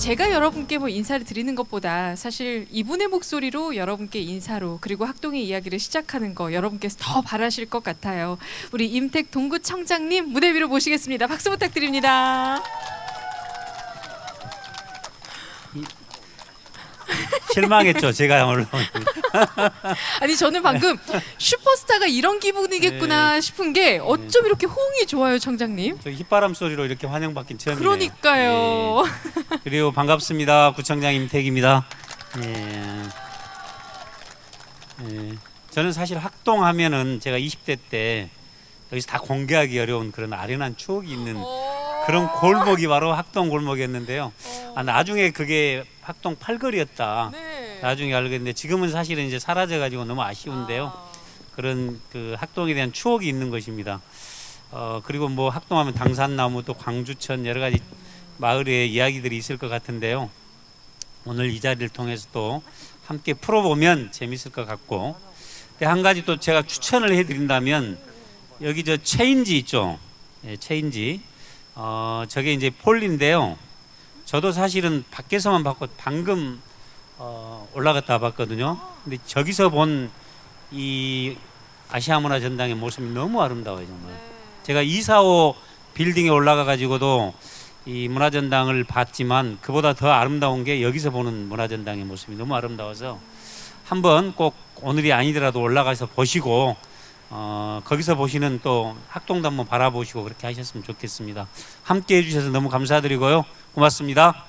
제가 여러분께 뭐 인사를 드리는 것보다 사실 이분의 목소리로 여러분께 인사로 그리고 학동의 이야기를 시작하는 거 여러분께서 더 바라실 것 같아요. 우리 임택 동구청장님 무대 위로 모시겠습니다. 박수 부탁드립니다. 실망했죠. 제가 올라오는. 아니 저는 방금 슈퍼스타가 이런 기분이겠구나 싶은 게 어쩜 이렇게 호응이 좋아요, 청장님. 저 휘바람 소리로 이렇게 환영받긴 처음이네요. 그러니까요. 예. 그리고 반갑습니다. 구청장 임택입니다. 예. 예. 저는 사실 학동하면은 제가 20대 때 여기서 다 공개하기 어려운 그런 아련한 추억이 있는 그런 골목이 바로 학동 골목이었는데요. 나중에 그게 학동 팔거리였다. 네. 나중에 알게 됐는데 지금은 사실은 이제 사라져가지고 너무 아쉬운데요. 그런 그 학동에 대한 추억이 있는 것입니다. 그리고 뭐 학동하면 당산나무 또 광주천 여러 가지 마을의 이야기들이 있을 것 같은데요. 오늘 이 자리를 통해서 또 함께 풀어보면 재밌을 것 같고, 한 가지 또 제가 추천을 해드린다면 여기 저 체인지 있죠. 예, 체인지. 저게 이제 폴리인데요. 저도 사실은 밖에서만 봤고 방금 올라갔다 봤거든요. 근데 저기서 본 이 아시아문화전당의 모습이 너무 아름다워요, 정말. 제가 245 빌딩에 올라가 가지고도 이 문화전당을 봤지만 그보다 더 아름다운 게 여기서 보는 문화전당의 모습이 너무 아름다워서 한번 꼭 오늘이 아니더라도 올라가서 보시고 거기서 보시는 또 학동도 한번 바라보시고 그렇게 하셨으면 좋겠습니다. 함께 해주셔서 너무 감사드리고요. 고맙습니다.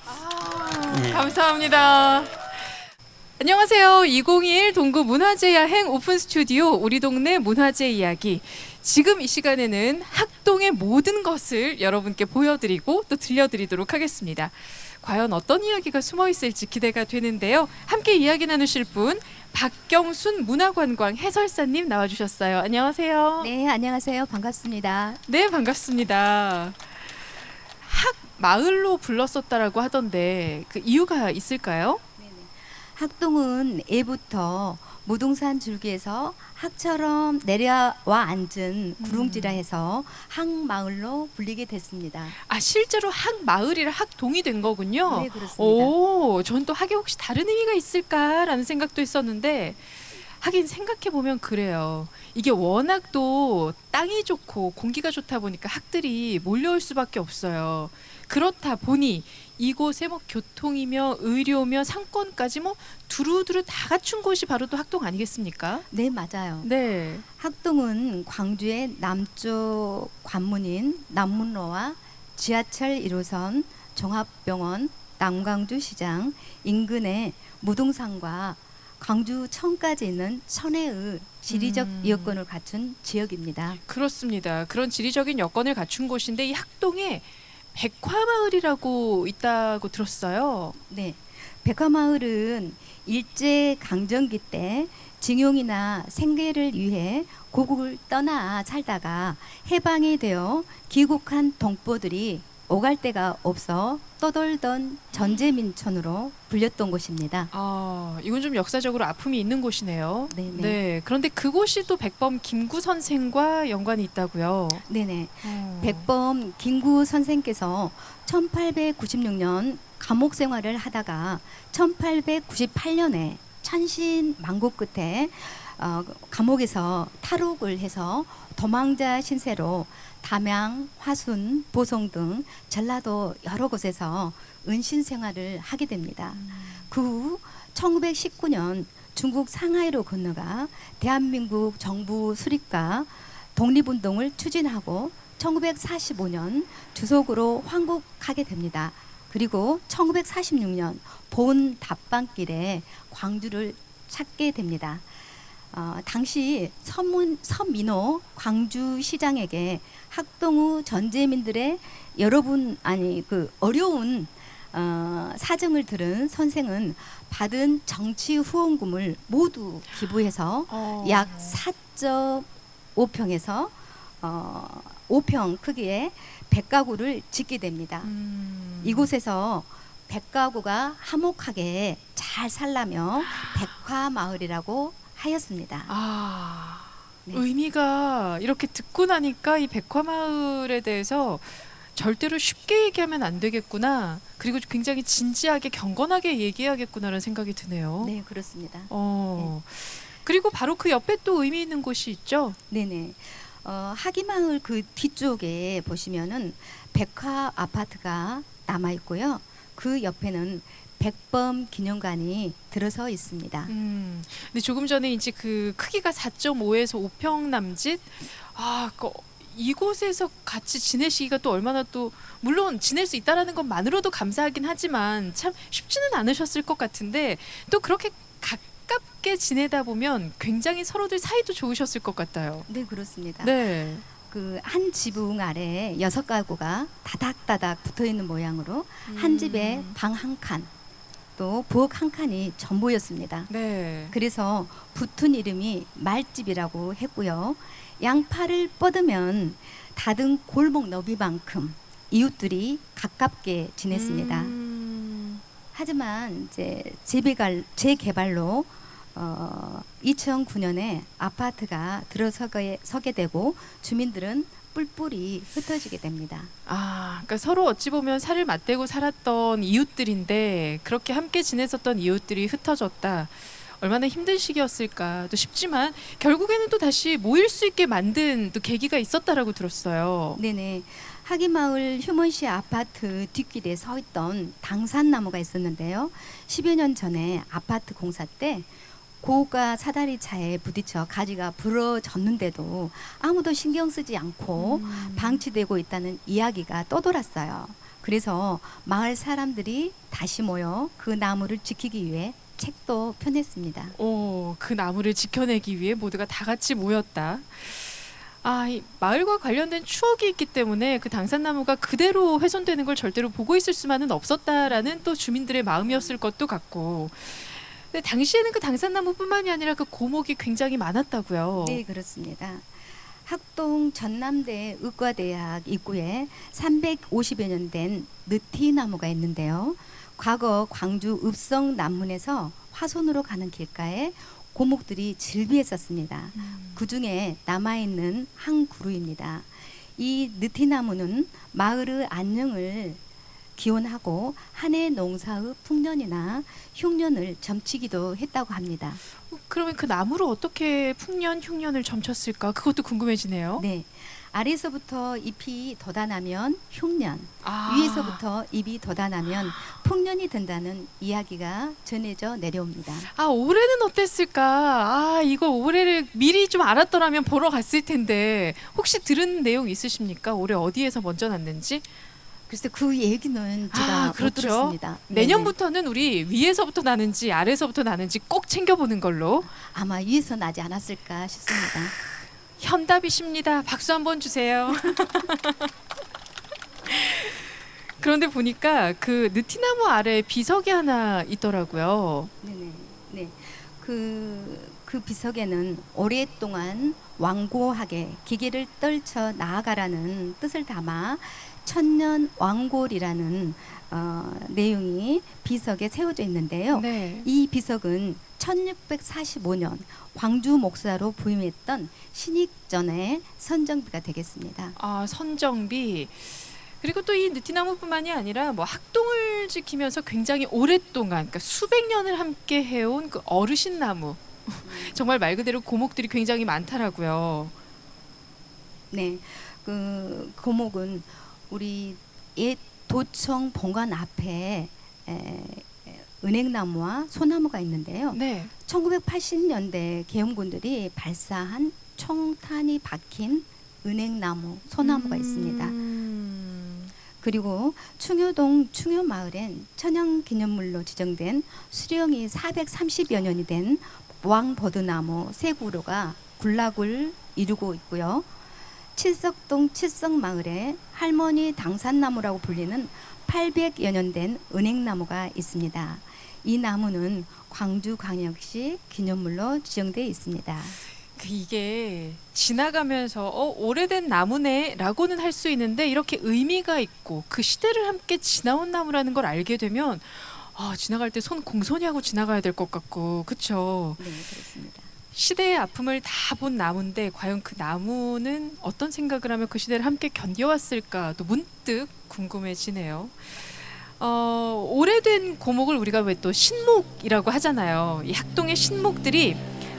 감사합니다. 안녕하세요. 2021 동구 문화재 야행 오픈 스튜디오 우리 동네 문화재 이야기. 지금 이 시간에는 학동의 모든 것을 여러분께 보여드리고 또 들려드리도록 하겠습니다. 과연 어떤 이야기가 숨어 있을지 기대가 되는데요. 함께 이야기 나누실 분 박경순 문화관광 해설사님 나와주셨어요. 안녕하세요. 네, 안녕하세요. 반갑습니다. 네, 반갑습니다. 학마을로 불렀었다라고 하던데 그 이유가 있을까요? 학동은 예부터 무등산 줄기에서 학처럼 내려와 앉은 구릉지라 해서 학마을로 불리게 됐습니다. 아, 실제로 학마을이라 학동이 된 거군요. 네, 그렇습니다. 오, 전 또 학에 혹시 다른 의미가 있을까라는 생각도 했었는데 하긴 생각해보면 그래요. 이게 워낙 또 땅이 좋고 공기가 좋다 보니까 학들이 몰려올 수밖에 없어요. 그렇다 보니 이곳에 뭐 교통이며 의료며 상권까지 뭐 두루두루 다 갖춘 곳이 바로 또 학동 아니겠습니까? 네, 맞아요. 네. 학동은 광주의 남쪽 관문인 남문로와 지하철 1호선, 종합병원, 남광주시장 인근에 무등산과 광주천까지 있는 천혜의 지리적 여건을 갖춘 지역입니다. 그렇습니다. 그런 지리적인 여건을 갖춘 곳인데 이 학동에 백화마을이라고 있다고 들었어요. 네, 백화마을은 일제 강점기 때 징용이나 생계를 위해 고국을 떠나 살다가 해방이 되어 귀국한 동포들이 오갈 데가 없어 떠돌던 전제민촌으로 불렸던 곳입니다. 아, 이건 좀 역사적으로 아픔이 있는 곳이네요. 네네. 네. 그런데 그곳이 또 백범 김구 선생과 연관이 있다고요. 네네. 백범 김구 선생께서 1896년 감옥 생활을 하다가 1898년에 천신만고 끝에 감옥에서 탈옥을 해서 도망자 신세로 담양, 화순, 보성 등 전라도 여러 곳에서 은신 생활을 하게 됩니다. 그 후 1919년 중국 상하이로 건너가 대한민국 정부 수립과 독립운동을 추진하고 1945년 주속으로 황국하게 됩니다. 그리고 1946년 본 답방길에 광주를 찾게 됩니다. 당시 서민호 광주시장에게 학동의 전제민들의 어려운 사정을 들은 선생은 받은 정치 후원금을 모두 기부해서 약 4.5평에서 5평 크기의 백가구를 짓게 됩니다. 이곳에서 백가구가 화목하게 잘 살라며 백화마을이라고 하였습니다. 아, 네. 의미가 이렇게 듣고 나니까 이 백화마을에 대해서 절대로 쉽게 얘기하면 안 되겠구나. 그리고 굉장히 진지하게 경건하게 얘기해야겠구나라는 생각이 드네요. 네, 그렇습니다. 그리고 바로 그 옆에 또 의미 있는 곳이 있죠. 네네. 하기마을 그 뒤쪽에 보시면은 백화 아파트가 남아 있고요. 그 옆에는 백범 기념관이 들어서 있습니다. 근데 조금 전에 이제 그 크기가 4.5에서 5평 남짓. 이곳에서 같이 지내시기가 또 얼마나 또 물론 지낼 수 있다라는 것만으로도 감사하긴 하지만 참 쉽지는 않으셨을 것 같은데 또 그렇게 가깝게 지내다 보면 굉장히 서로들 사이도 좋으셨을 것 같아요. 네, 그렇습니다. 네. 그 한 지붕 아래 6가구가 다닥다닥 붙어 있는 모양으로 한 집에 방 한 칸, 또 부엌 한 칸이 전부였습니다. 네. 그래서 붙은 이름이 말집이라고 했고요. 양팔을 뻗으면 닫은 골목 너비만큼 이웃들이 가깝게 지냈습니다. 하지만 이제 재개발로 2009년에 아파트가 들어서게 되고 주민들은 뿔뿔이 흩어지게 됩니다. 그러니까 서로 어찌 보면 살을 맞대고 살았던 이웃들인데 그렇게 함께 지냈었던 이웃들이 흩어졌다. 얼마나 힘든 시기였을까. 또 쉽지만 결국에는 또 다시 모일 수 있게 만든 또 계기가 있었다라고 들었어요. 네네. 하기마을 휴먼시 아파트 뒷길에 서 있던 당산나무가 있었는데요. 10여 년 전에 아파트 공사 때 고가 사다리 차에 부딪혀 가지가 부러졌는데도 아무도 신경 쓰지 않고 방치되고 있다는 이야기가 떠돌았어요. 그래서 마을 사람들이 다시 모여 그 나무를 지키기 위해 책도 펴냈습니다. 그 나무를 지켜내기 위해 모두가 다 같이 모였다. 이 마을과 관련된 추억이 있기 때문에 그 당산나무가 그대로 훼손되는 걸 절대로 보고 있을 수만은 없었다라는 또 주민들의 마음이었을 것도 같고. 근데 당시에는 그 당산나무뿐만이 아니라 그 고목이 굉장히 많았다고요. 네, 그렇습니다. 학동 전남대 의과대학 입구에 350여 년 된 느티나무가 있는데요. 과거 광주 읍성 남문에서 화순으로 가는 길가에 고목들이 즐비했었습니다. 그 중에 남아있는 한 그루입니다. 이 느티나무는 마을의 안녕을 기원하고 한 해 농사의 풍년이나 흉년을 점치기도 했다고 합니다. 그러면 그 나무로 어떻게 풍년, 흉년을 점쳤을까? 그것도 궁금해지네요. 네, 아래서부터 잎이 돋아나면 흉년, 위에서부터 잎이 돋아나면 풍년이 된다는 이야기가 전해져 내려옵니다. 올해는 어땠을까? 이거 올해를 미리 좀 알았더라면 보러 갔을 텐데 혹시 들은 내용 있으십니까? 올해 어디에서 먼저 났는지? 글쎄 그 얘기는 제가 못 그렇죠. 들었습니다. 내년부터는 우리 위에서부터 나는지 아래서부터 나는지 꼭 챙겨보는 걸로. 아마 위에서 나지 않았을까 싶습니다. 현답이십니다. 박수 한번 주세요. 그런데 보니까 그 느티나무 아래에 비석이 하나 있더라고요. 네네. 네. 그 비석에는 오랫동안 완고하게 기계를 떨쳐 나아가라는 뜻을 담아 천년 완골이라는 내용이 비석에 세워져 있는데요. 네. 이 비석은 1645년 광주 목사로 부임했던 신익전의 선정비가 되겠습니다. 선정비. 그리고 또 이 느티나무뿐만이 아니라 뭐 학동을 지키면서 굉장히 오랫동안, 그러니까 수백 년을 함께 해온 그 어르신 나무. 정말 말 그대로 고목들이 굉장히 많더라고요. 네, 그 고목은 우리 옛 도청 본관 앞에 은행나무와 소나무가 있는데요. 네. 1980년대 계엄군들이 발사한 총탄이 박힌 은행나무, 소나무가 있습니다. 그리고 충효동 충효마을엔 천연기념물로 지정된 수령이 430여 년이 된 왕버드나무 세 그루가 군락을 이루고 있고요. 칠석동 칠석마을에 할머니 당산나무라고 불리는 800여 년 된 은행나무가 있습니다. 이 나무는 광주광역시 기념물로 지정되어 있습니다. 이게 지나가면서 오래된 나무네라고는 할 수 있는데 이렇게 의미가 있고 그 시대를 함께 지나온 나무라는 걸 알게 되면 지나갈 때 손 공손히 하고 지나가야 될 것 같고, 그렇죠? 네, 그렇습니다. 시대의 아픔을 다 본 나무인데 과연 그 나무는 어떤 생각을 하며 그 시대를 함께 견뎌왔을까도 문득 궁금해지네요. 오래된 고목을 우리가 왜 또 신목이라고 하잖아요. 이 학동의 신목들이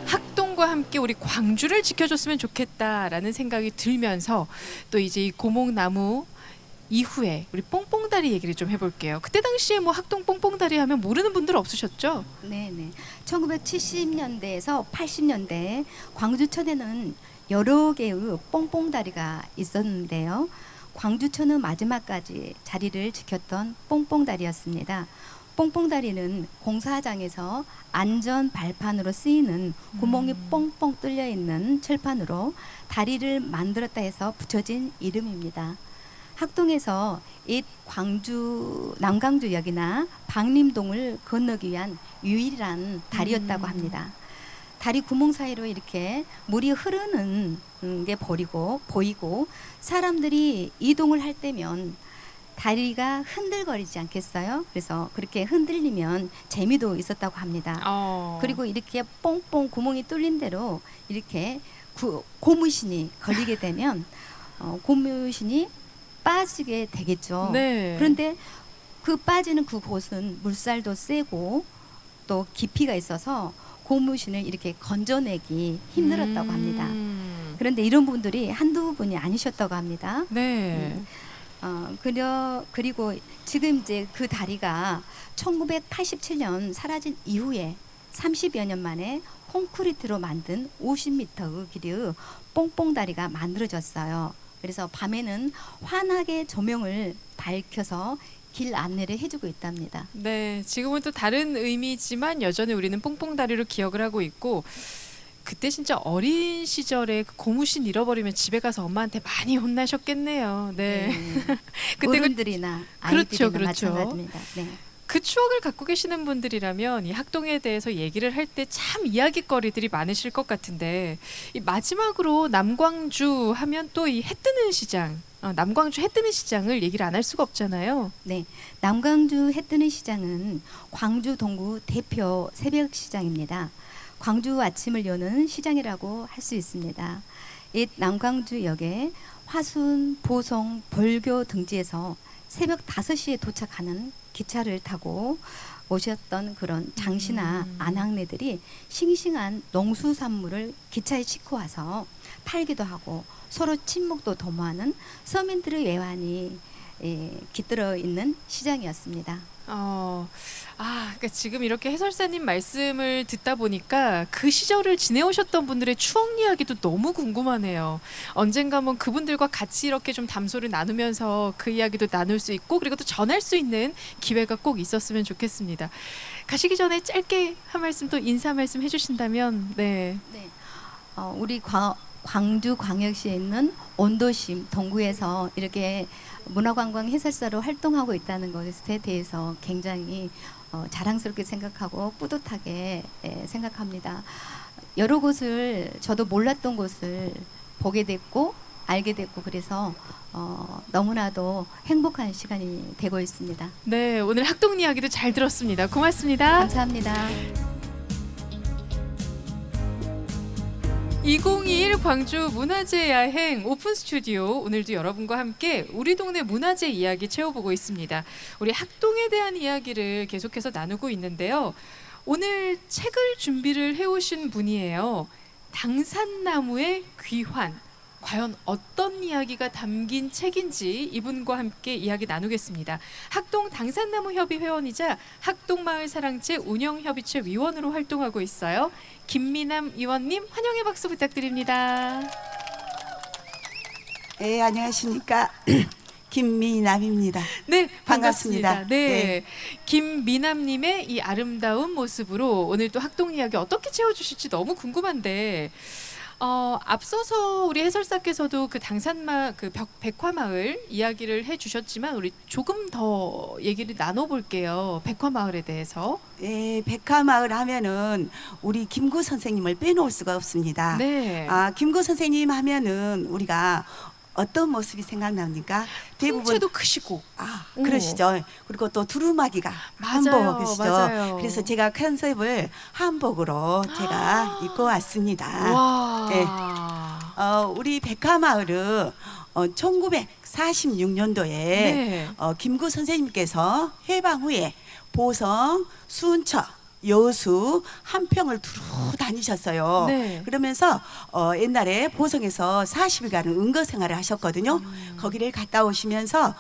학동과 함께 우리 광주를 지켜줬으면 좋겠다라는 생각이 들면서 또 이제 이 고목나무 이후에 우리 뽕뽕다리 얘기를 좀 해볼게요. 그때 당시에 뭐 학동 뽕뽕다리 하면 모르는 분들 없으셨죠? 네네. 1970년대에서 80년대 광주천에는 여러 개의 뽕뽕다리가 있었는데요. 광주천은 마지막까지 자리를 지켰던 뽕뽕다리였습니다. 뽕뽕다리는 공사장에서 안전 발판으로 쓰이는 구멍이 뻥뻥 뚫려 있는 철판으로 다리를 만들었다 해서 붙여진 이름입니다. 학동에서 옛 광주 남광주역이나 방림동을 건너기 위한 유일한 다리였다고 합니다. 다리 구멍 사이로 이렇게 물이 흐르는 게 보이고 사람들이 이동을 할 때면 다리가 흔들거리지 않겠어요? 그래서 그렇게 흔들리면 재미도 있었다고 합니다. 그리고 이렇게 뽕뽕 구멍이 뚫린 대로 이렇게 고무신이 걸리게 되면 고무신이 빠지게 되겠죠. 네. 그런데 그 빠지는 그곳은 물살도 세고 또 깊이가 있어서 고무신을 이렇게 건져내기 힘들었다고 합니다. 그런데 이런 분들이 한두 분이 아니셨다고 합니다. 네. 그리고 지금 이제 그 다리가 1987년 사라진 이후에 30여 년 만에 콘크리트로 만든 50m의 길이의 뽕뽕다리가 만들어졌어요. 그래서 밤에는 환하게 조명을 밝혀서 길 안내를 해주고 있답니다. 네, 지금은 또 다른 의미지만 여전히 우리는 뽕뽕다리로 기억을 하고 있고 그때 진짜 어린 시절에 그 고무신 잃어버리면 집에 가서 엄마한테 많이 혼나셨겠네요. 네. 그때 어른들이나 그렇죠, 아이들이나 그렇죠. 마찬가지입니다. 네. 그 추억을 갖고 계시는 분들이라면 이 학동에 대해서 얘기를 할 때 참 이야기거리들이 많으실 것 같은데 이 마지막으로 남광주 하면 또 이 해 뜨는 시장, 남광주 해 뜨는 시장을 얘기를 안 할 수가 없잖아요. 네, 남광주 해뜨는 시장은 광주 동구 대표 새벽 시장입니다. 광주 아침을 여는 시장이라고 할 수 있습니다. 옛 남광주역에 화순, 보성, 벌교 등지에서 새벽 5시에 도착하는 기차를 타고 오셨던 그런 장시나 안악내들이 싱싱한 농수산물을 기차에 싣고 와서 팔기도 하고 서로 친목도 도모하는 서민들의 외환이 깃들어 있는 시장이었습니다. 그러니까 지금 이렇게 해설사님 말씀을 듣다 보니까 그 시절을 지내오셨던 분들의 추억 이야기도 너무 궁금하네요. 언젠가 한번 그분들과 같이 이렇게 좀 담소를 나누면서 그 이야기도 나눌 수 있고 그리고 또 전할 수 있는 기회가 꼭 있었으면 좋겠습니다. 가시기 전에 짧게 한 말씀 또 인사 말씀 해주신다면 네. 우리 광주광역시에 있는 온도심 동구에서 이렇게 문화관광 해설사로 활동하고 있다는 것에 대해서 굉장히 자랑스럽게 생각하고 뿌듯하게 생각합니다. 여러 곳을 저도 몰랐던 곳을 보게 됐고 알게 됐고 그래서 너무나도 행복한 시간이 되고 있습니다. 네, 오늘 학동 이야기도 잘 들었습니다. 고맙습니다. 감사합니다. 2021 광주 문화재 야행 오픈 스튜디오 오늘도 여러분과 함께 우리 동네 문화재 이야기 채워보고 있습니다. 우리 학동에 대한 이야기를 계속해서 나누고 있는데요. 오늘 책을 준비를 해오신 분이에요. 당산나무의 귀환. 과연 어떤 이야기가 담긴 책인지 이분과 함께 이야기 나누겠습니다. 학동 당산나무 협의 회원이자 학동마을 사랑채 운영협의체 위원으로 활동하고 있어요. 김미남 위원님 환영의 박수 부탁드립니다. 네, 안녕하십니까. 김미남입니다. 네, 반갑습니다. 반갑습니다. 네. 네. 김미남님의 이 아름다운 모습으로 오늘 또 학동 이야기 어떻게 채워주실지 너무 궁금한데 앞서서 우리 해설사께서도 그 당산마 그 백화마을 이야기를 해주셨지만 우리 조금 더 얘기를 나눠볼게요. 백화마을에 대해서. 네, 백화마을 하면은 우리 김구 선생님을 빼놓을 수가 없습니다. 네. 김구 선생님 하면은 우리가 어떤 모습이 생각납니까? 대부분 풍채도 크시고. 오. 그러시죠. 그리고 또 두루마기가 맞아요, 한복이시죠. 맞아요. 그래서 제가 컨셉을 한복으로 제가 입고 왔습니다. 와. 네. 우리 백화마을은 1946년도에 네. 김구 선생님께서 해방 후에 보성, 순처, 여수, 한평을 두루 다니셨어요. 네. 그러면서 옛날에 보성에서 40일간은 은거 생활을 하셨거든요. 거기를 갔다 오시면서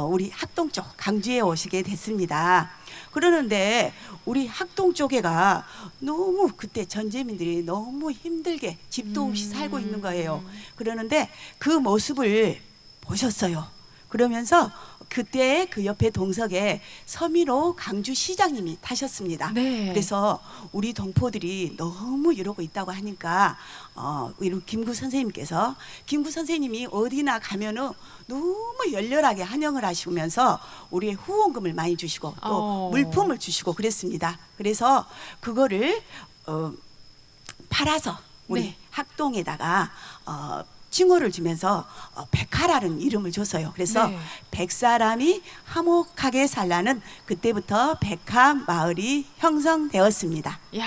우리 학동 쪽 강주에 오시게 됐습니다. 그러는데 우리 학동 쪽에가 너무 그때 전재민들이 너무 힘들게 집도 없이 살고 있는 거예요. 그러는데 그 모습을 보셨어요. 그러면서 그때 그 옆에 동석에 서민호 강주시장님이 타셨습니다. 네. 그래서 우리 동포들이 너무 이러고 있다고 하니까 우리 김구 선생님께서 김구 선생님이 어디나 가면은 너무 열렬하게 환영을 하시면서 우리의 후원금을 많이 주시고 또 물품을 주시고 그랬습니다. 그래서 그거를 팔아서 우리 네. 학동에다가 칭호를 주면서 백화라는 이름을 줬어요. 그래서 네. 백사람이 화목하게 살라는 그때부터 백화마을이 형성되었습니다. 야,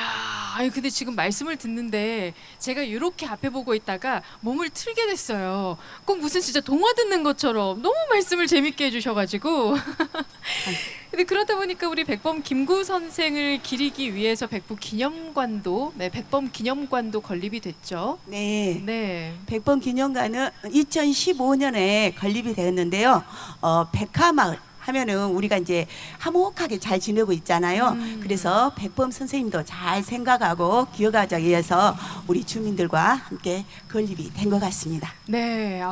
아니 근데 지금 말씀을 듣는데 제가 이렇게 앞에 보고 있다가 몸을 틀게 됐어요. 꼭 무슨 진짜 동화 듣는 것처럼 너무 말씀을 재밌게 해주셔가지고. 근데 그러다 보니까 우리 백범 김구 선생을 기리기 위해서 백부 기념관도, 네, 백범 기념관도 건립이 됐죠. 네. 네. 백범 기념관은 2015년에 건립이 되었는데요. 백화마을 하면은 우리가 이제 화목하게 잘 지내고 있잖아요. 그래서 백범 선생님도 잘 생각하고 기억하기 위해서 우리 주민들과 함께 건립이 된 것 같습니다. 네,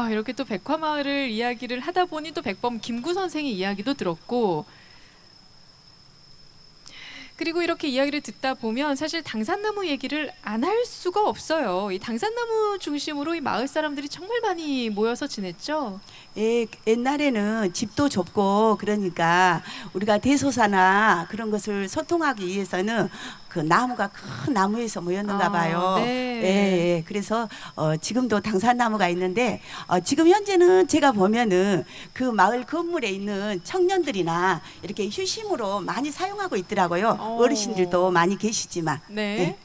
이렇게 또 백화마을을 이야기를 하다 보니 또 백범 김구 선생의 이야기도 들었고, 그리고 이렇게 이야기를 듣다 보면 사실 당산나무 얘기를 안 할 수가 없어요. 이 당산나무 중심으로 이 마을 사람들이 정말 많이 모여서 지냈죠. 예, 옛날에는 집도 좁고 그러니까 우리가 대소사나 그런 것을 소통하기 위해서는 그 나무가 큰 나무에서 모였는가 봐요. 네. 예, 그래서 지금도 당산나무가 있는데 지금 현재는 제가 보면은 그 마을 건물에 있는 청년들이나 이렇게 휴심으로 많이 사용하고 있더라고요. 어르신들도 많이 계시지만. 네. 네.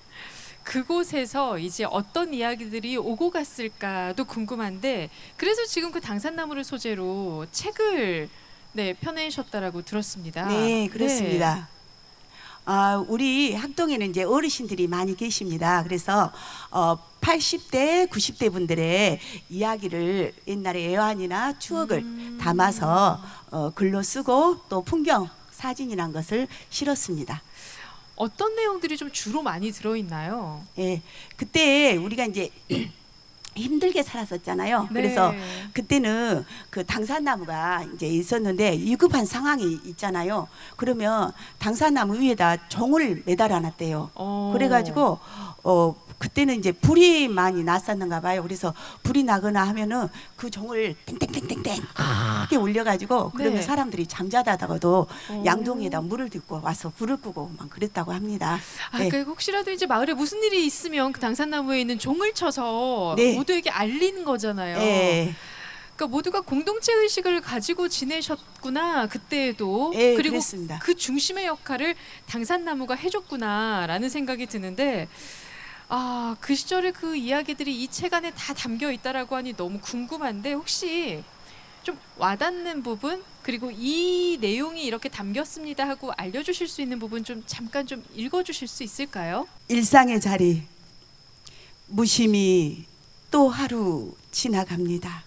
그곳에서 이제 어떤 이야기들이 오고 갔을까도 궁금한데, 그래서 지금 그 당산나무를 소재로 책을 펴내셨다라고 들었습니다. 네, 그렇습니다. 우리 학동에는 이제 어르신들이 많이 계십니다. 그래서 80대, 90대 분들의 이야기를 옛날의 애환이나 추억을 담아서 글로 쓰고 또 풍경 사진이란 것을 실었습니다. 어떤 내용들이 좀 주로 많이 들어있나요? 예, 그때 우리가 이제 힘들게 살았었잖아요. 네. 그래서 그때는 그 당산나무가 이제 있었는데 위급한 상황이 있잖아요. 그러면 당산나무 위에다 종을 매달아 놨대요. 그래가지고 그때는 이제 불이 많이 났었는가 봐요. 그래서 불이 나거나 하면은 그 종을 땡땡땡땡땡 크게 울려가지고 그러면 네. 사람들이 잠자다가도 양동이에다 물을 붓고 와서 불을 끄고 막 그랬다고 합니다. 네. 그러니까 혹시라도 이제 마을에 무슨 일이 있으면 그 당산나무에 있는 종을 쳐서 네. 모두에게 알리는 거잖아요. 예. 그러니까 모두가 공동체 의식을 가지고 지내셨구나 그때에도. 예, 그리고 그랬습니다. 그 중심의 역할을 당산나무가 해줬구나라는 생각이 드는데, 그 시절의 그 이야기들이 이 책 안에 다 담겨 있다라고 하니 너무 궁금한데, 혹시 좀 와닿는 부분, 그리고 이 내용이 이렇게 담겼습니다 하고 알려주실 수 있는 부분 좀 잠깐 좀 읽어주실 수 있을까요? 일상의 자리 무심히 또 하루 지나갑니다.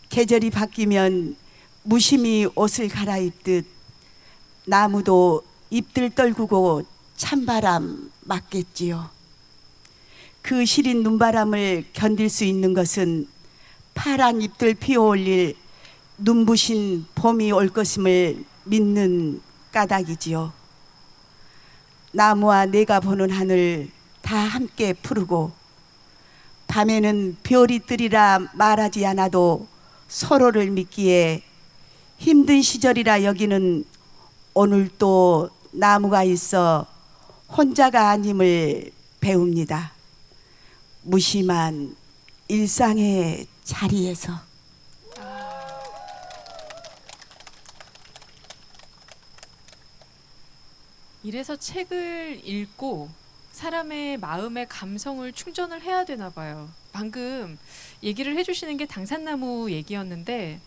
계절이 바뀌면 무심히 옷을 갈아입듯 나무도 잎들 떨구고 찬바람 맞겠지요. 그 시린 눈바람을 견딜 수 있는 것은 파란 잎들 피어올릴 눈부신 봄이 올 것임을 믿는 까닭이지요. 나무와 내가 보는 하늘 다 함께 푸르고 밤에는 별이 뜨리라 말하지 않아도 서로를 믿기에 힘든 시절이라 여기는 오늘 또 나무가 있어 혼자가 아님을 배웁니다. 무심한 일상의 자리에서. 이래서 책을 읽고 사람의 마음의 감성을 충전을 해야 되나 봐요. 방금 얘기를 해주시는 게 당산나무 얘기였는데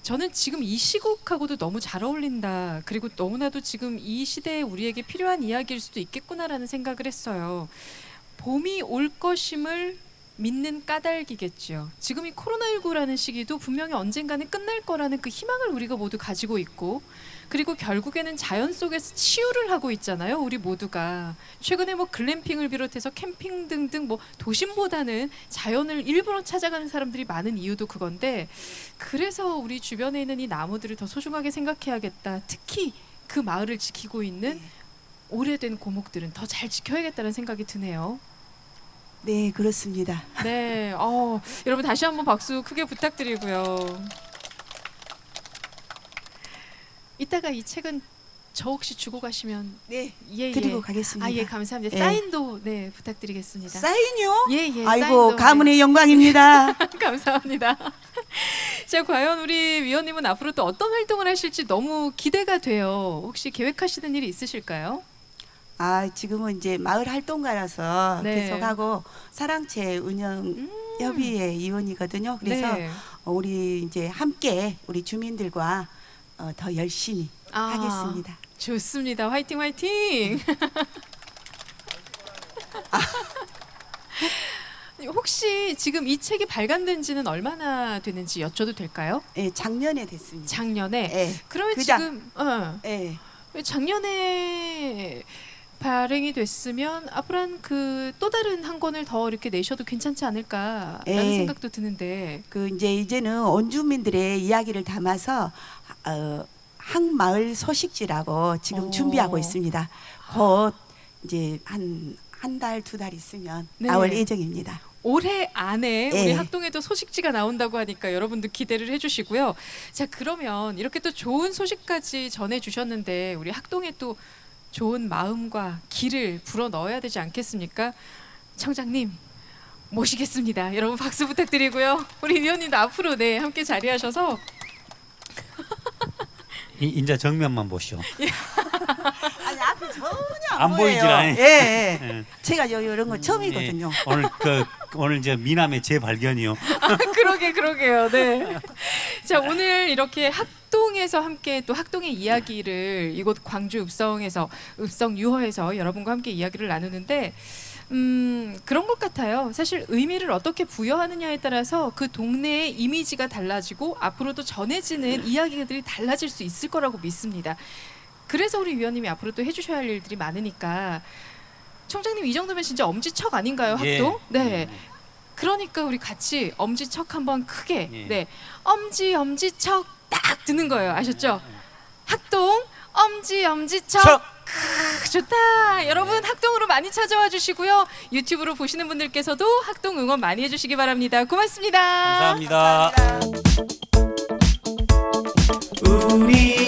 저는 지금 이 시국하고도 너무 잘 어울린다. 그리고 너무나도 지금 이 시대에 우리에게 필요한 이야기일 수도 있겠구나라는 생각을 했어요. 봄이 올 것임을 믿는 까닭이겠죠. 지금 이 코로나19라는 시기도 분명히 언젠가는 끝날 거라는 그 희망을 우리가 모두 가지고 있고, 그리고 결국에는 자연 속에서 치유를 하고 있잖아요. 우리 모두가 최근에 뭐 글램핑을 비롯해서 캠핑 등등 뭐 도심보다는 자연을 일부러 찾아가는 사람들이 많은 이유도 그건데, 그래서 우리 주변에 있는 이 나무들을 더 소중하게 생각해야겠다. 특히 그 마을을 지키고 있는 오래된 고목들은 더 잘 지켜야겠다는 생각이 드네요. 네, 그렇습니다. 네, 여러분 다시 한번 박수 크게 부탁드리고요. 이따가 이 책은 저 혹시 주고 가시면 네, 예, 드리고 가겠습니다. 아, 예, 감사합니다. 예. 사인도 네 부탁드리겠습니다. 사인요? 예, 예. 아이고, 사인도, 가문의 영광입니다. 네. 감사합니다. 자, 과연 우리 위원님은 앞으로 또 어떤 활동을 하실지 너무 기대가 돼요. 혹시 계획하시는 일이 있으실까요? 아, 지금은 이제 마을 활동가라서 네. 계속하고 사랑채 운영 협의회 위원이거든요. 그래서 네. 우리 이제 함께 우리 주민들과 더 열심히 하겠습니다. 좋습니다. 화이팅 화이팅. 혹시 지금 이 책이 발간된 지는 얼마나 되는지 여쭤도 될까요? 예, 작년에 됐습니다. 작년에. 예, 그러면 그냥- 지금 예. 작년에 발행이 됐으면 앞으로 한 그 또 다른 한 권을 더 이렇게 내셔도 괜찮지 않을까라는 예. 생각도 드는데. 그 이제는 원주민들의 이야기를 담아서 항마을 소식지라고 지금 준비하고 있습니다. 곧 이제 한 달, 두 달 있으면 네. 나올 예정입니다. 올해 안에 예. 우리 학동에도 소식지가 나온다고 하니까 여러분도 기대를 해주시고요. 자, 그러면 이렇게 또 좋은 소식까지 전해주셨는데 우리 학동에 또 좋은 마음과 길을 불어 넣어야 되지 않겠습니까? 청장님 모시겠습니다. 여러분 박수 부탁드리고요. 우리 위원님도 앞으로 네 함께 자리하셔서 인자 정면만 보시오. 아니 앞에 전혀 안 보이질 보여요. 않아요. 예, 예. 예. 제가 이런 거 처음이거든요. 예. 오늘 이제 미남의 재발견이요. 그러게요. 네. 자, 오늘 이렇게 학동에서 함께 또 학동의 이야기를 이곳 광주 읍성 유허에서 여러분과 함께 이야기를 나누는데 그런 것 같아요. 사실 의미를 어떻게 부여하느냐에 따라서 그 동네의 이미지가 달라지고 앞으로도 전해지는 이야기들이 달라질 수 있을 거라고 믿습니다. 그래서 우리 위원님이 앞으로 또 해주셔야 할 일들이 많으니까 총장님 이 정도면 진짜 엄지척 아닌가요, 학동? 예. 네. 그러니까 우리 같이 엄지척 한번 크게 예. 네 엄지척 딱 드는 거예요. 아셨죠? 학동 엄지척 척! 좋다. 여러분 학동으로 많이 찾아와 주시고요. 유튜브로 보시는 분들께서도 학동 응원 많이 해주시기 바랍니다. 고맙습니다. 감사합니다. 우리